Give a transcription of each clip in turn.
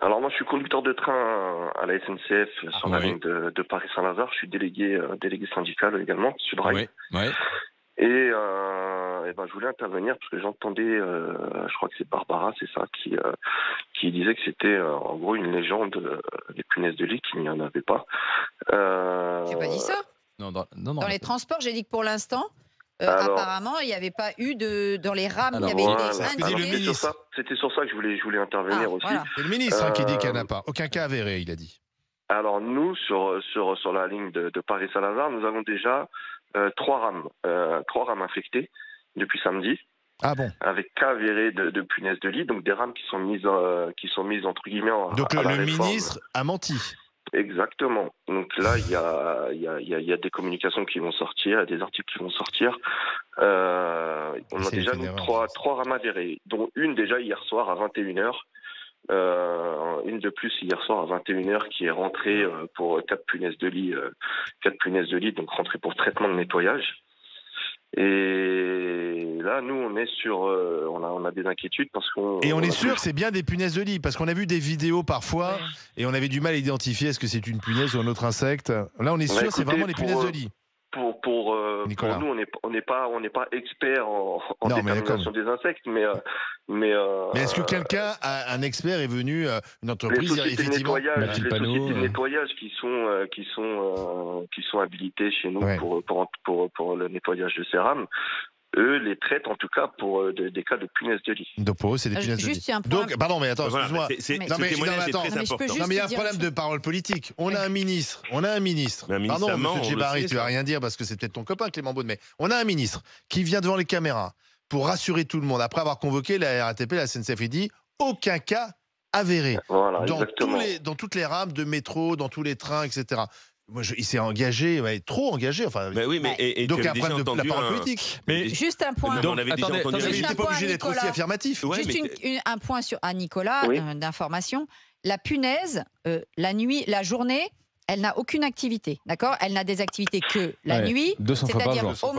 Alors moi, je suis conducteur de train à la SNCF sur la Oui, ligne de Paris-Saint-Lazare. Je suis délégué syndical également, Sudrail. oui, oui. Et ben, je voulais intervenir parce que j'entendais, je crois que c'est Barbara, c'est ça, qui disait que c'était en gros une légende des punaises de lit, qu'il n'y en avait pas. J'ai pas dit ça. Non, non, Dans les transports, j'ai dit que pour l'instant, Alors, apparemment, il n'y avait pas eu dans les rames, il y Alors, avait voilà. été c'est ce que dit Alors, le indiqué. ministre. c'était sur ça que je voulais intervenir aussi. Voilà. C'est le ministre qui dit qu'il n'y en Euh, a pas. Aucun cas avéré, il a dit. Alors nous, sur la ligne de Paris-Saint-Lazare, nous avons déjà trois rames infectées depuis samedi, Ah bon. avec cas avéré de punaises de lit, donc des rames qui sont mises entre guillemets Donc à la le réforme. ministre a menti. Exactement. Donc là, il y a des communications qui vont sortir, des articles qui vont sortir. On a C'est déjà une nous, erreur. trois rames avérées, dont une déjà hier soir à 21h. Une de plus hier soir à 21h qui est rentrée pour 4 punaises de lit, donc rentrée pour traitement de nettoyage. Et là, nous, on est on a des inquiétudes parce qu'on. Et on est a sûr que c'est bien des punaises de lit, parce qu'on a vu des vidéos parfois, Ouais. et on avait du mal à identifier est-ce que c'est une punaise ou un autre insecte. Là, on est sûr Bah, que c'est écoutez, vraiment des punaises de lit. Pour Nicolas. nous, on n'est pas experts en Non, mais détermination des insectes, mais Mais est-ce que quelqu'un, un expert, est venu, une les entreprise, sociétés de effectivement nettoyage, Mathilde les Panot, sociétés de nettoyage qui sont habilitées chez nous Ouais. pour le nettoyage de ces rames, eux les traitent en tout cas pour des cas de punaises de lit. Donc pour eux, c'est des punaises de Juste, lit. il y a un point. Donc, pardon, mais attends, Voilà, excuse-moi. Mais- Non, ce mais- témoignage non, mais est attends. très Non, mais je peux important. juste- Non, mais il y a un dire problème une de chose. parole politique. On a un ministre. On a un ministre. Mais un ministre Pardon, allemand, monsieur on le Djebari, sait, tu vas ça. rien dire parce que c'est peut-être ton copain, Clément Beaune, mais on a un ministre qui vient devant les caméras pour rassurer tout le monde après avoir convoqué la RATP, la SNCF, il dit aucun cas avéré Voilà, dans exactement. dans toutes les rames de métro, dans tous les trains, etc. Moi, il s'est engagé, ouais, trop engagé. Enfin, Bah oui, mais et donc tu un avais déjà problème de la entendu parole un. politique. Mais Juste un point. Mais on avait déjà attendez, entendu. attendez, Il Juste n'était un pas point, obligé d'être aussi Nicolas. affirmatif. Ouais, Juste mais un point à Nicolas Oui. d'information. La punaise, la nuit, la journée, elle n'a aucune activité, d'accord? Elle n'a des activités que la Ouais, nuit. 200 fois par C'est-à-dire jour.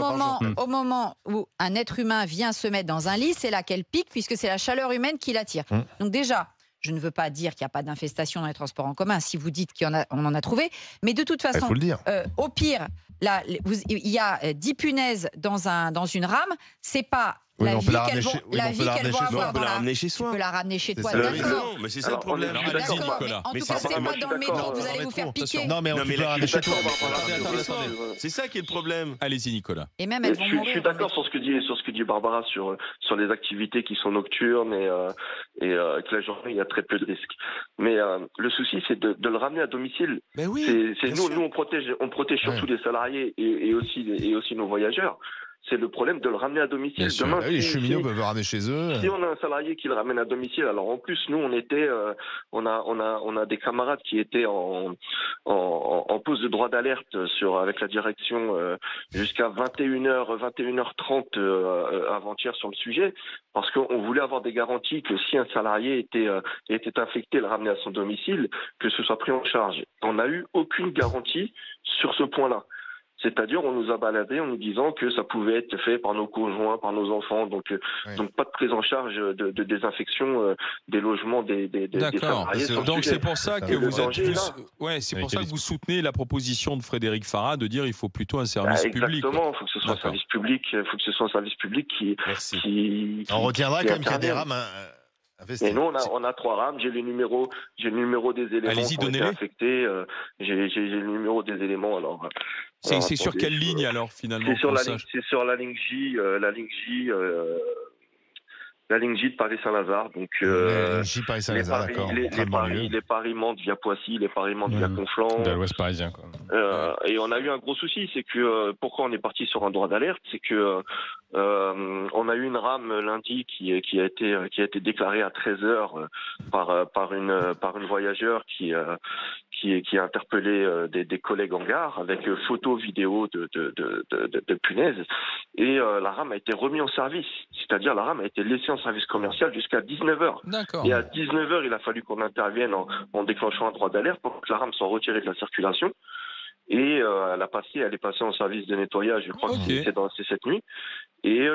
au moment où un être humain vient se mettre dans un lit, c'est là qu'elle pique puisque c'est la chaleur humaine qui l'attire. Donc déjà, je ne veux pas dire qu'il n'y a pas d'infestation dans les transports en commun si vous dites qu'on en a trouvé, mais de toute Il façon, faut le dire. au pire, là, il y a 10 punaises dans une rame, c'est pas Oui, la mais on vie peut la qu'elles ramener vont, chez- oui, la mais on peut vie la qu'elles ramener vont chez on avoir peut dans la la. ramener chez Tu soi. peux la ramener chez C'est toi, ça. Mais d'accord. non, mais c'est ça Alors, le problème. on est- Allez-y, d'accord, Nicolas. En Mais tout c'est cas, ça, c'est moi, pas je dans suis le métro d'accord. que vous allez vous faire piquer. Non, mais on Non, peut mais la la ramener chez toi. culture, Attendez. C'est ça qui est le problème. Allez-y, Nicolas. Et même Et elles je vont suis mourir. d'accord sur ce que dit Barbara sur les activités qui sont nocturnes et que la journée il y a très peu de risques. Mais le souci c'est de le ramener à domicile. Ben oui. C'est bien nous sûr. on protège surtout les salariés et aussi nos voyageurs. C'est le problème de le ramener à domicile. Bien sûr. Demain, Ah oui, les si- cheminots si- peuvent le ramener chez eux. si on a un salarié qui le ramène à domicile, alors en plus nous on a des camarades qui étaient en pause de droit d'alerte avec la direction jusqu'à 21h30 avant-hier sur le sujet parce qu'on voulait avoir des garanties que si un salarié était infecté, le ramener à son domicile, que ce soit pris en charge. On n'a eu aucune garantie sur ce point-là. C'est-à-dire, on nous a baladé en nous disant que ça pouvait être fait par nos conjoints, par nos enfants, donc pas de prise en charge de désinfection des logements des D'accord. salariés. sur le Donc sujet. c'est pour ça que Et le vous êtes danger est là. ouais, c'est pour Avec ça les que vous soutenez la proposition de Frédéric Farah de dire il faut plutôt un service public. Exactement, il faut que ce soit un D'accord. service public, qui Merci. On retiendra qui quand même qu'il y a des intervienne. rames Mais infestées. nous, on a 3 rames. J'ai le numéro des éléments Allez-y, qui ont été donnez-les. infectés. J'ai le numéro des éléments. Alors, C'est sur attendez, quelle ligne alors finalement C'est sur qu'on la sache ligne, la ligne J de Paris-Saint-Lazare. Donc, J Paris-Saint-Lazare, d'accord. Train de banlieue. les Paris-Mantes via Poissy, les Paris-Mantes via Conflans. De l'Ouest parisien, quoi. Et on a eu un gros souci, c'est que pourquoi on est parti sur un droit d'alerte, c'est que on a eu une rame lundi qui a été déclarée à 13h par une voyageur qui a interpellé des collègues en gare avec photos, vidéos de punaises, et la rame a été remise en service, c'est-à-dire la rame a été laissée en service commercial jusqu'à 19h. D'accord. Et à 19h, il a fallu qu'on intervienne en déclenchant un droit d'alerte pour que la rame soit retirée de la circulation. Et elle est passée en service de nettoyage, je crois Ok. que c'est cette nuit. Et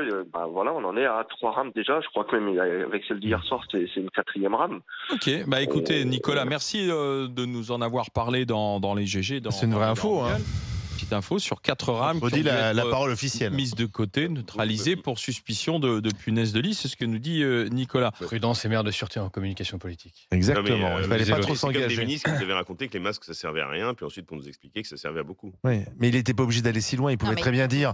voilà, on en est à 3 rames déjà. Je crois que même avec celle d'hier soir, c'est une 4e rame. Ok, bah écoutez Nicolas, merci de nous en avoir parlé dans les GG. C'est une vraie info, hein. Petite info sur 4 rames On qui ont dit dû la être parole officielle. mises de côté, neutralisées pour suspicion de punaise de lit, c'est ce que nous dit Nicolas. Prudence et maire de sûreté en communication politique. Exactement. Il fallait pas trop C'est comme des s'engager. ministres qui nous avaient raconté que les masques ça servait à rien, puis ensuite pour nous expliquer que ça servait à beaucoup. Oui, mais il n'était pas obligé d'aller si loin. Il pouvait mais- très bien dire,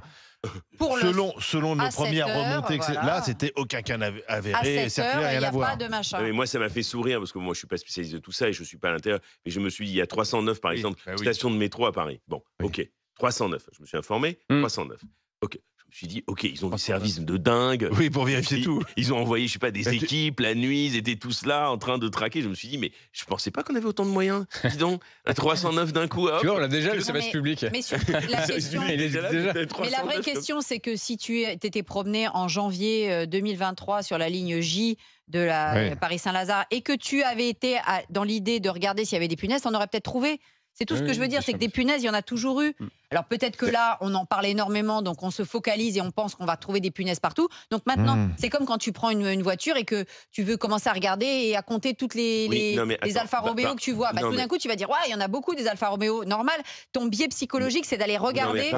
Pour selon nos à premières 7 heures, remontées, voilà. là, c'était aucun cas à avéré, 7 ça heures, n'a il rien n'y à a voir. pas de machin. Non, mais moi, ça m'a fait sourire parce que moi, je suis pas spécialiste de tout ça et je suis pas à l'intérieur. Mais je me suis dit, il y a 309, par Oui, exemple, bah oui. stations de métro à Paris. Bon, Oui. ok, 309. Je me suis informé, 309. Ok, je me suis dit, ok, ils ont des 309. services de dingue. Oui, pour vérifier Ils, tout. ils ont envoyé, je sais pas, des Mais tu- équipes la nuit, ils étaient tous là en train de traquer. Je me suis dit, mais je pensais pas qu'on avait autant de moyens. Dis donc, à 309 d'un coup. Hop. Tu vois, on l'a déjà, le Non, service mais- public. Mais sur la question. Il est déjà. Mais la vraie question, c'est que si tu t'étais promené en janvier 2023 sur la ligne J de la Oui. Paris-Saint-Lazare et que tu avais été dans l'idée de regarder s'il y avait des punaises, on aurait peut-être trouvé. C'est tout ce que Oui, je veux dire, bien c'est sûr, que des punaises, il y en a toujours eu. Mm. Alors peut-être que là, on en parle énormément, donc on se focalise et on pense qu'on va trouver des punaises partout. Donc maintenant, c'est comme quand tu prends une voiture et que tu veux commencer à regarder et à compter toutes les Alfa Romeo que tu vois. Tout d'un coup, tu vas dire, ouais, il y en a beaucoup des Alfa Romeo. Normal, ton biais psychologique, c'est d'aller regarder.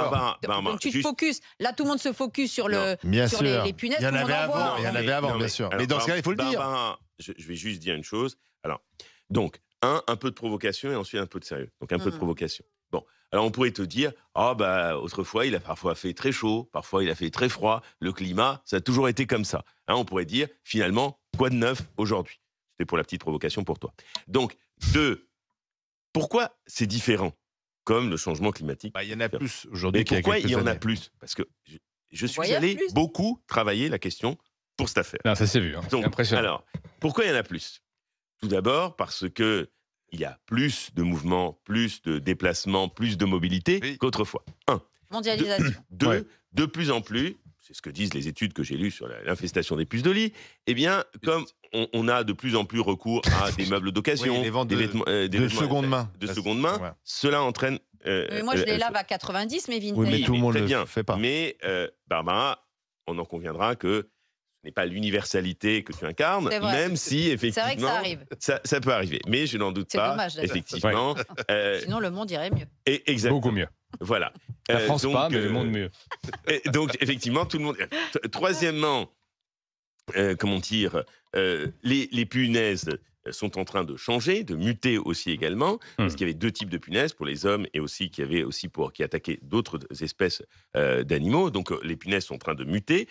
Donc tu te focuses. Là, tout le monde se focus sur Bien sur sûr. les punaises. Il y en tout le monde avait en voit. avant, il y en avait avant, bien sûr. Mais dans ce cas, il faut le dire. Je vais juste dire une chose. Alors, donc, un peu de provocation et ensuite un peu de sérieux. Donc, un peu de provocation. Bon, alors on pourrait te dire, autrefois, il a parfois fait très chaud, parfois il a fait très froid. Le climat, ça a toujours été comme ça. Hein, on pourrait dire, finalement, quoi de neuf aujourd'hui? C'était pour la petite provocation pour toi. Donc, pourquoi c'est différent, comme le changement climatique? Il y en a plus aujourd'hui Mais qu'il y a pourquoi il quelques y en a années. plus? Parce que je suis Voyage allé plus. beaucoup travailler la question pour cette affaire. Non, ça s'est vu. C'est Donc, impressionnant. alors, pourquoi il y en a plus? Tout d'abord parce que il y a plus de mouvements, plus de déplacements, plus de mobilité qu'autrefois. Mondialisation. De plus en plus, c'est ce que disent les études que j'ai lues sur l'infestation des puces de lit, eh bien, comme on a de plus en plus recours à des meubles d'occasion, Oui, les ventes des vêtements, de seconde main. Voilà. Cela entraîne... Moi, je les lave à 90, mais vintage. Oui, mais tout le monde très ne bien. le fait pas. Mais Barbara, on en conviendra que ce n'est pas l'universalité que tu incarnes, C'est vrai. même si C'est effectivement vrai que ça arrive. ça peut arriver. Mais je n'en doute C'est pas, dommage, d'ailleurs. effectivement. Sinon, le monde irait mieux. Exactement. Beaucoup mieux. Voilà. La France donc, pas, mais le monde mieux. Donc effectivement, tout le monde. Troisièmement, comment dire, les punaises sont en train de changer, de muter aussi également, parce qu'il y avait 2 types de punaises pour les hommes et aussi qui avaient aussi qui attaquaient d'autres espèces d'animaux. Donc les punaises sont en train de muter.